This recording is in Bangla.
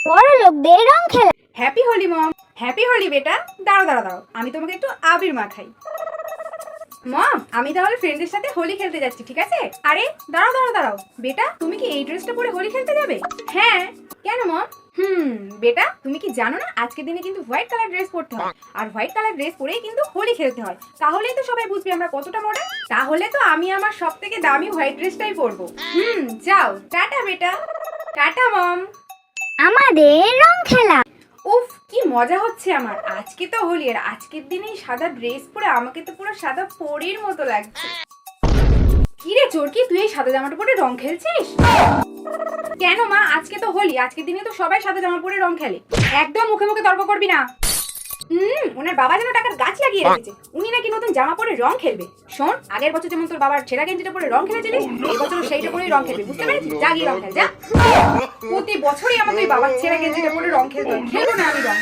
বড় লোকদের রং খেলা। হ্যাপি হোলি মম। হ্যাপি হোলি বেটা। দাঁড়াও দাঁড়াও দাঁড়াও, আমি তোমাকে একটু আবির মাখাই। মম, আমি তাহলে ফ্রেন্ডদের সাথে হোলি খেলতে যাচ্ছি, ঠিক আছে? আরে দাঁড়াও দাঁড়াও দাঁড়াও, বেটা তুমি কি এই ড্রেসটা পরে হোলি খেলতে যাবে? হ্যাঁ, কেন মম? বেটা তুমি কি জানো না আজকের দিনে কিন্তু হোয়াইট কালার ড্রেস পরতে হয়, আর হোয়াইট কালার ড্রেস পরেই কিন্তু হোলি খেলতে হয়। তাহলেই তো সবাই বুঝবে আমরা কতটা মডার্ন। তাহলে তো আমি আমার সব থেকে দামি হোয়াইট ড্রেসটাই পরবো। যাও, টাটা বেটা। টাটা মম। আমাদের রং খেলা। উফ, কি মজা হচ্ছে আমার। আজকে তো হোলি, আর আজকের দিনেই সাদা ড্রেস পরে আমাকে তো পুরো সাদা পরীর মতো লাগছে। কি রে চোরকি, তুই এই সাদা জামাটা পরে রং খেলছিস? কেন মা, আজকে তো হোলি, আজকের দিনে তো সবাই সাদা জামা পরে রং খেলে। একদম মুখে মুখে তর্ক করবি না। ওনার বাবা যেন টাকার গাছ লাগিয়ে রেখেছে, উনি নাকি নতুন জামা পরে রং খেলবে। শোন, আগের বছর যেমন তোর বাবার ছেঁড়া গেঞ্জিটা পরে রং খেলেছিলিস, এই বছর সেইটা পরেই রং খেলবি, বুঝতে পেরেছিস? যা গিয়ে রং খেল, যা। প্রতি বছরই আমাকে ওই বাবার ছেঁড়া গেঞ্জিটা পরে রং খেলতে হয়। খেলবো না আমি রং।